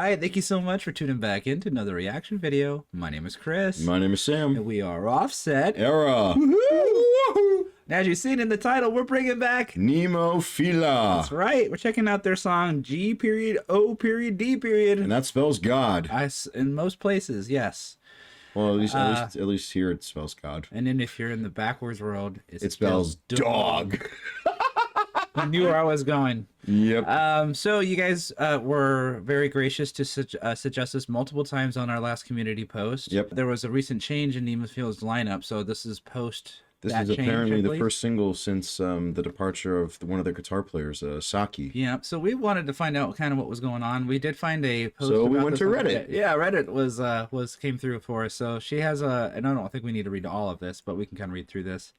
right, thank you so much for tuning back into another reaction video. My name is Chris. My name is Sam. And we are Offset. Era. As you've seen in the title, we're bringing back NEMOPHILA. That's right. We're checking out their song G.O.D. And that spells God. In most places, yes. Well, at least here it spells God. And then if you're in the backwards world, it spells dog. I knew where I was going. Yep. So you guys were very gracious to suggest this multiple times on our last community post. Yep. There was a recent change in NEMOPHILA's lineup, so this is post. This is apparently the first single since the departure of one of their guitar players, Saki. Yeah, so we wanted to find out kind of what was going on. We did find a post. So we went to Reddit. Yeah, Reddit came through for us. So she has and I don't think we need to read all of this, but we can kind of read through this.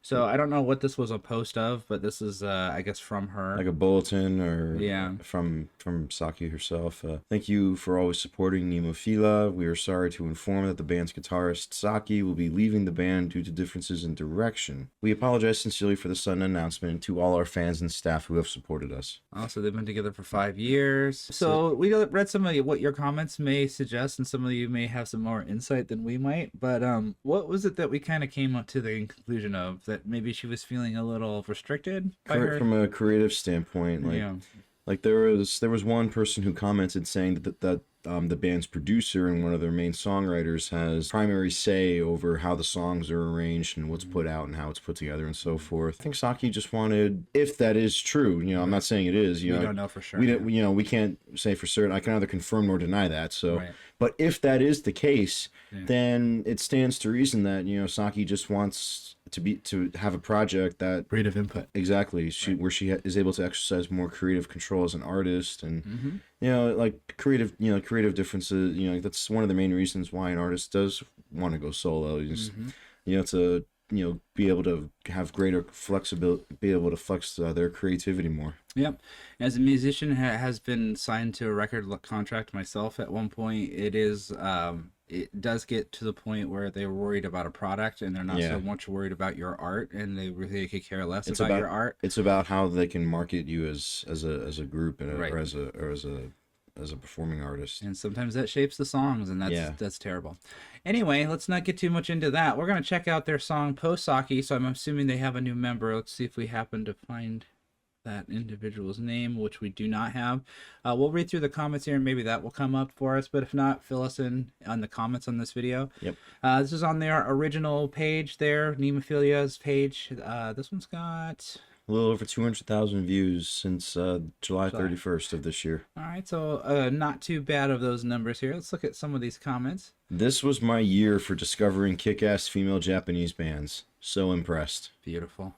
So I don't know what this was a post of, but this is I guess from her, like a bulletin, or yeah, from Saki herself. Thank you for always supporting NEMOPHILA. We are sorry to inform that the band's guitarist Saki will be leaving the band due to differences in direction. We apologize sincerely for the sudden announcement to all our fans and staff who have supported us. Also, they've been together for 5 years. So we read some of what your comments may suggest, and some of you may have some more insight than we might. But what was it that we kind of came up to the conclusion of? That maybe she was feeling a little restricted by her? From a creative standpoint, like there was one person who commented saying that the band's producer and one of their main songwriters has primary say over how the songs are arranged and what's put out and how it's put together and so forth. I think Saki just wanted, if that is true, I'm not saying it is, we don't know for sure. We can't say for certain. I can neither confirm nor deny that. So, but if that is the case, then it stands to reason that Saki just wants to have a project that creative input, exactly, where she is able to exercise more creative control as an artist, and like creative differences. That's one of the main reasons why an artist does want to go solo. To be able to have greater flexibility, be able to flex their creativity more. Yep. As a musician has been signed to a record contract myself at one point, it does get to the point where they're worried about a product and they're not so much worried about your art, and they really could care less about your art. It's about how they can market you as a group and or as a performing artist. And sometimes that shapes the songs, and that's terrible. Anyway, let's not get too much into that. We're going to check out their song Post Saki, so I'm assuming they have a new member. Let's see if we happen to find that individual's name, which we do not have. We'll read through the comments here and maybe that will come up for us, but if not, fill us in on the comments on this video. Yep. This is on their original page there, NEMOPHILA's page. This one's got a little over 200,000 views since July 31st of this year. All right, so not too bad of those numbers here. Let's look at some of these comments. This was my year for discovering kick-ass female Japanese bands. So impressed. Beautiful.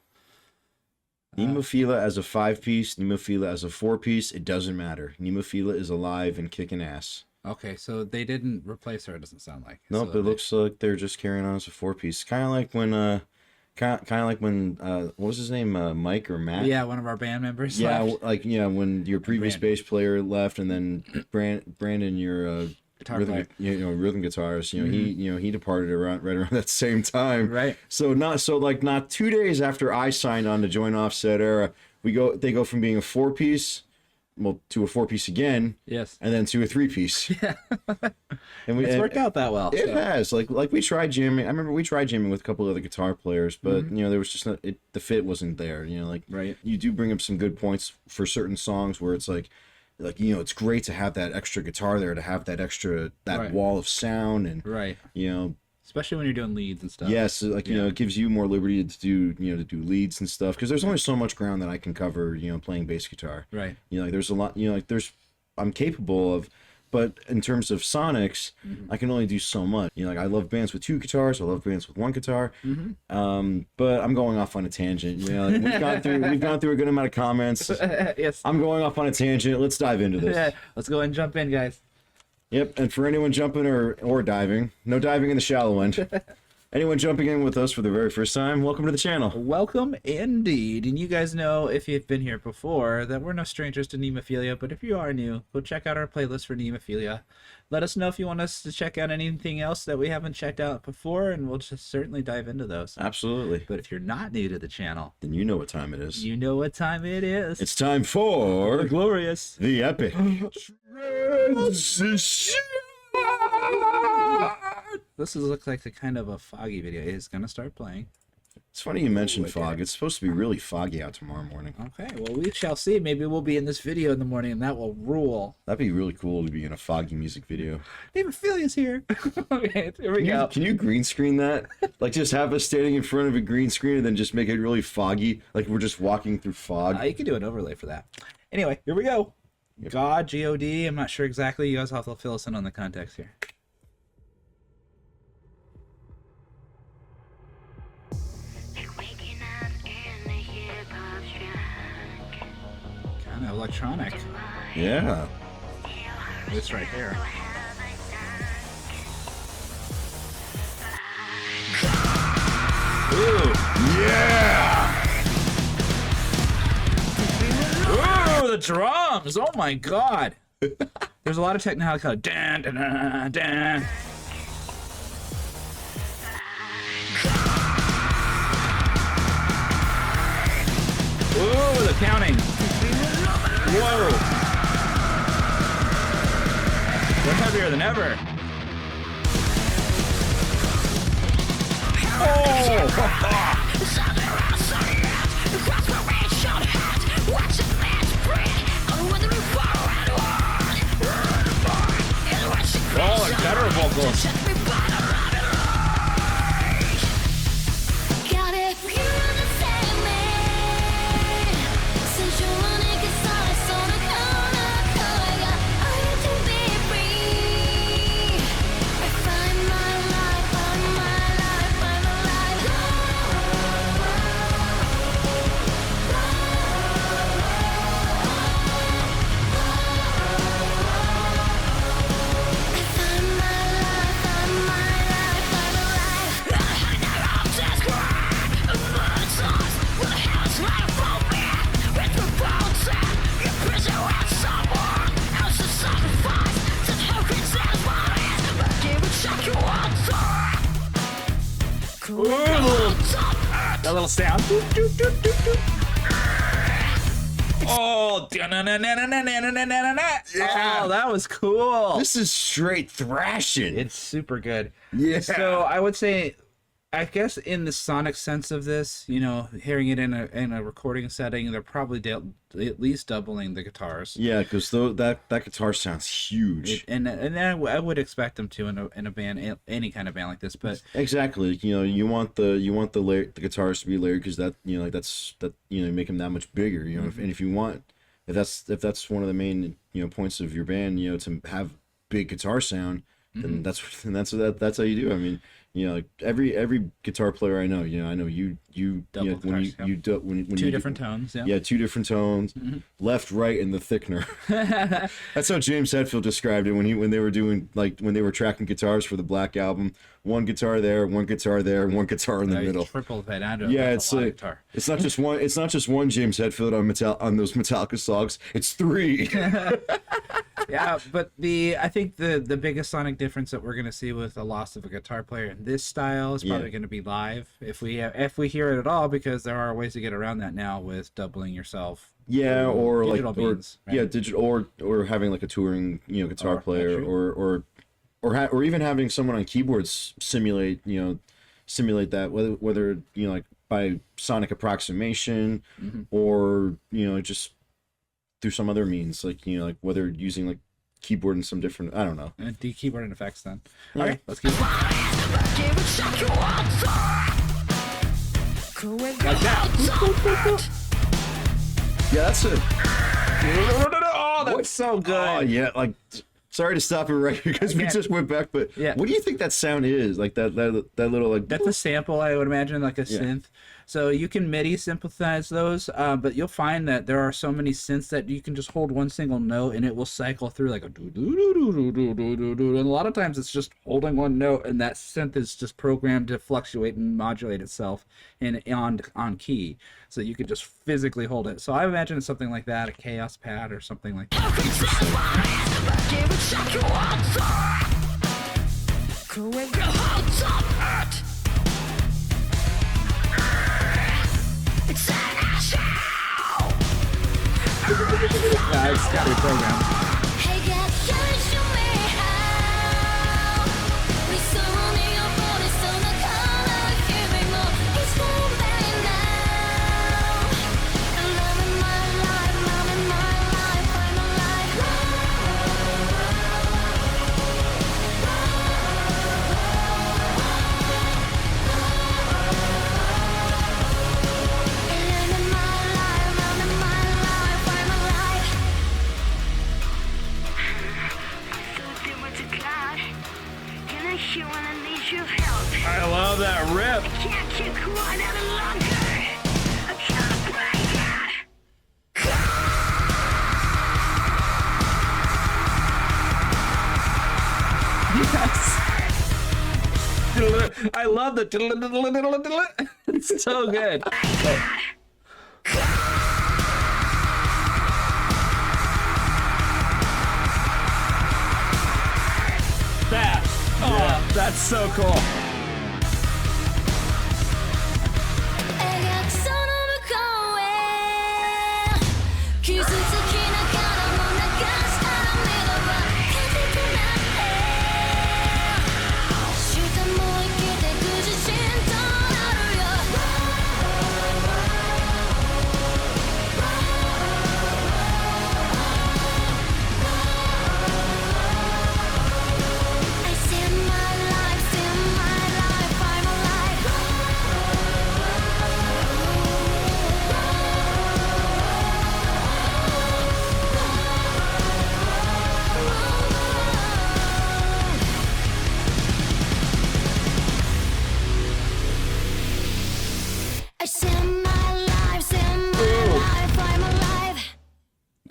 NEMOPHILA as a 5-piece, NEMOPHILA as a 4-piece, it doesn't matter. NEMOPHILA is alive and kicking ass. Okay, so they didn't replace her, it doesn't sound like. Nope, so it looks like they're just carrying on as a 4-piece. Kind of like when what was his name, Mike or Matt? Yeah, one of our band members. Yeah, left. When your previous bass player left, and then Brandon, your rhythm guitarist, he departed right around that same time. Right. So not 2 days after I signed on to join Offset Era, they go from being a 4-piece, to a 4-piece again. Yes. And then to a 3-piece. Yeah. And it's worked out that well. It has. Like we tried jamming. I remember we tried jamming with a couple of other guitar players, but there was just the fit wasn't there. You do bring up some good points for certain songs where it's like it's great to have that extra guitar there, to have that wall of sound, and especially when you're doing leads and stuff. Yes, it gives you more liberty to do leads and stuff, because there's only so much ground that I can cover playing bass guitar. Right. There's a lot I'm capable of, but in terms of sonics, I can only do so much. I love bands with 2 guitars, I love bands with 1 guitar. But I'm going off on a tangent. We've gone through a good amount of comments. Yes. I'm going off on a tangent. Let's dive into this. Let's go ahead and jump in, guys. Yep, and for anyone jumping or diving, no diving in the shallow end. Anyone jumping in with us for the very first time, welcome to the channel. Welcome indeed. And you guys know, if you've been here before, that we're no strangers to NEMOPHILA, but if you are new, go check out our playlist for NEMOPHILA. Let us know if you want us to check out anything else that we haven't checked out before, and we'll just certainly dive into those. Absolutely. But if you're not new to the channel, then you know what time it is. You know what time it is. It's time for the glorious, the epic. This looks like a kind of a foggy video. It's gonna start playing. It's funny you mentioned fog. It's supposed to be really foggy out tomorrow morning. Okay, well, we shall see. Maybe we'll be in this video in the morning, and that will rule. That'd be really cool to be in a foggy music video. NEMOPHILA's here. Okay, here we go. Can you green screen that? Like, just have us standing in front of a green screen and then just make it really foggy, like we're just walking through fog. You can do an overlay for that. Anyway, here we go. Yep. God, G.O.D. I'm not sure exactly. You guys have to fill us in on the context here. Kind of electronic. Yeah. This right here. Ooh. Yeah! Ooh, the drums! Oh my god! There's a lot of technology called dan dan dan dan. Ooh, the counting! Whoa! They're heavier than ever. Oh! Oh, and better vocals. Ooh, that little sound. Oh, yeah. Oh, that was cool. This is straight thrashing. It's super good. Yeah. So I would say, I guess in the sonic sense of this, you know, hearing it in a recording setting, they're probably at least doubling the guitars. Yeah, because that guitar sounds huge. And I would expect them to in a band, any kind of band like this. But exactly, you know, you want the guitars to be layered because that, you know, like that you know, make them that much bigger. You know, mm-hmm. if that's one of the main, you know, points of your band, you know, to have big guitar sound, then mm-hmm. that's how you do. I mean, you know, like every guitar player I know, you know, you double know, guitars, when two you different tones, yeah, two different tones, mm-hmm. left, right, and the thickener. That's how James Hetfield described it when they were doing, like, when they were tracking guitars for the Black Album. One guitar there, one guitar there, one guitar in the middle. Triple head. Yeah, it's like guitar. It's not just one. It's not just one James Hetfield on those Metallica songs. It's three. Yeah, but I think the biggest sonic difference that we're gonna see with the loss of a guitar player in this style is probably gonna be live, if we hear it at all, because there are ways to get around that now with doubling yourself. Yeah, or digital like means, right? Yeah, digital or having like a touring, you know, guitar player, or even having someone on keyboards simulate that, whether you know, like by sonic approximation, mm-hmm. or you know, just through some other means, like, you know, like whether using like keyboard and some different, I don't know. The keyboard and effects then. Yeah. All right, let's keep it. Like that. Yeah, that's it. Oh, that's so good. Oh, yeah, like, sorry to stop it right here because we just went back, but yeah. What do you think that sound is? Like that little, like... That's a sample, I would imagine, like a synth. So you can MIDI synthesize those, but you'll find that there are so many synths that you can just hold one single note and it will cycle through like a do-do-do-do-do-do-do-do. And a lot of times it's just holding one note and that synth is just programmed to fluctuate and modulate itself on key. So you could just physically hold it. So I imagine it's something like that, a Chaos Pad or something like that. Yeah, it's gotta be programmed. I love that rip. Yes. I love the. It's so good. That. Oh, that's so cool.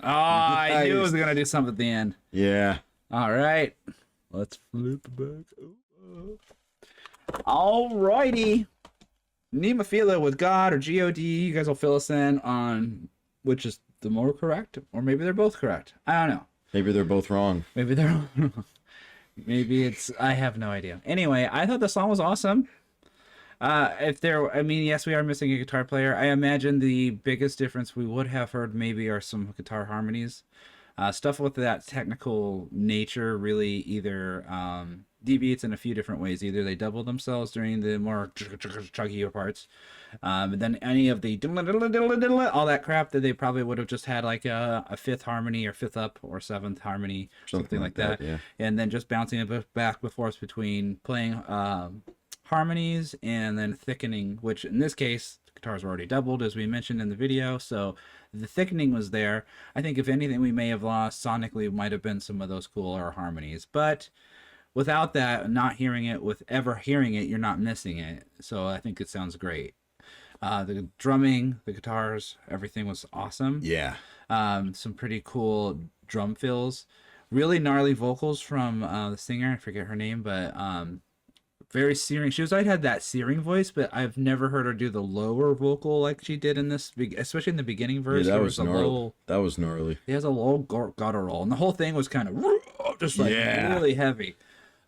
Oh, I knew it was gonna do something at the end. Yeah. All right, let's flip back. All righty, NEMOPHILA with God or G.O.D. You guys will fill us in on which is the more correct, or maybe they're both correct. I don't know. Maybe they're both wrong. Maybe they're wrong. Maybe it's. I have no idea. Anyway, I thought the song was awesome. I mean, yes, we are missing a guitar player. I imagine the biggest difference we would have heard maybe are some guitar harmonies. Stuff with that technical nature really either deviates in a few different ways. Either they double themselves during the more chuggier parts, and then any of the all that crap that they probably would have just had like a fifth harmony or fifth up or seventh harmony, something like that. Yeah. And then just bouncing it back and forth between playing harmonies and then thickening, which in this case the guitars were already doubled as we mentioned in the video, so the thickening was there. I think if anything we may have lost sonically might have been some of those cooler harmonies, but without that, not hearing it, with ever hearing it, you're not missing it. So I think it sounds great. The drumming, the guitars, everything was awesome. Yeah. Some pretty cool drum fills, really gnarly vocals from the singer, I forget her name, but very searing. She was always had that searing voice, but I've never heard her do the lower vocal like she did in this, especially in the beginning verse. Yeah, that was gnarly. That was gnarly. He has a low guttural, and the whole thing was kind of just like really heavy.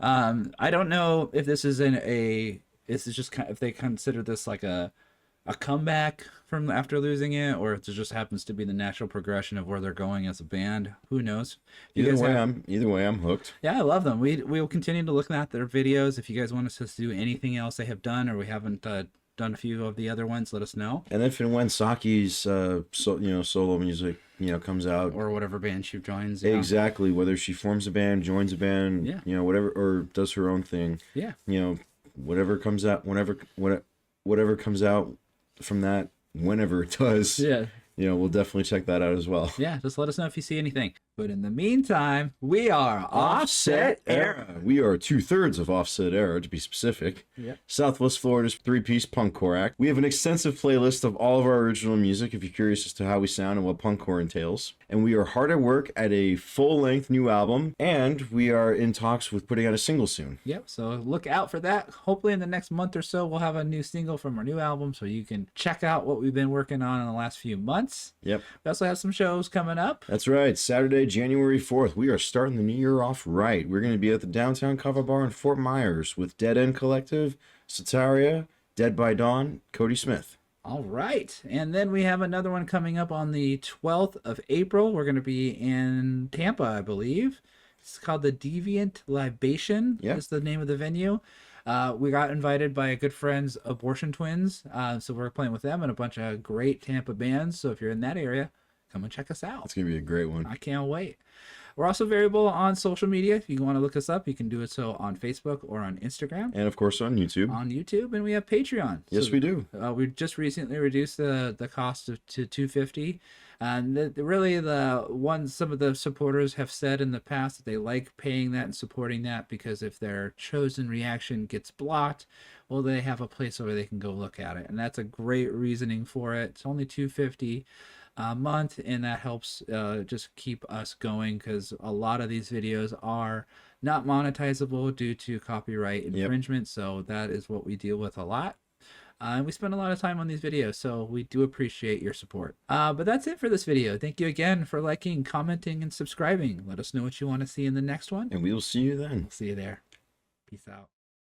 I don't know if this is this is just kind of, if they consider this like a comeback from after losing it, or if it just happens to be the natural progression of where they're going as a band. Who knows? Either way, I'm hooked. Yeah, I love them. We will continue to look at their videos. If you guys want us to do anything else they have done, or we haven't done a few of the other ones, let us know. And if and when Saki's solo music comes out, or whatever band she joins, exactly, whether she forms a band, joins a band, whatever, or does her own thing, whatever comes out, whatever comes out from that, whenever it does, we'll definitely check that out as well. Yeah, just let us know if you see anything. But in the meantime, we are Offset Era. We are 2/3 of Offset Era, to be specific. Yep. Southwest Florida's three-piece punkcore act. We have an extensive playlist of all of our original music if you're curious as to how we sound and what punkcore entails. And we are hard at work at a full-length new album, and we are in talks with putting out a single soon. Yep, so look out for that. Hopefully in the next month or so, we'll have a new single from our new album, so you can check out what we've been working on in the last few months. Yep. We also have some shows coming up. That's right. Saturday, January 4th, we are starting the new year off right. We're going to be at the Downtown Cover Bar in Fort Myers with Dead End Collective, Sataria, Dead by Dawn, Cody Smith. All right. And then we have another one coming up on the 12th of April. We're going to be in Tampa, I believe. It's called the Deviant Libation. Yep. Is the name of the venue. We got invited by good friends, Abortion Twins. So we're playing with them and a bunch of great Tampa bands. So if you're in that area, come and check us out. It's going to be a great one. I can't wait. We're also variable on social media. If you want to look us up, you can do it so on Facebook or on Instagram. And, of course, on YouTube. And we have Patreon. Yes, we do. We just recently reduced the cost to $250. And really, some of the supporters have said in the past that they like paying that and supporting that, because if their chosen reaction gets blocked, well, they have a place where they can go look at it, and that's a great reasoning for it. It's only $2.50 a month, and that helps just keep us going, because a lot of these videos are not monetizable due to copyright infringement. So that is what we deal with a lot. And we spend a lot of time on these videos, so we do appreciate your support. But that's it for this video. Thank you again for liking, commenting, and subscribing. Let us know what you want to see in the next one. And we will see you then. See you there. Peace out.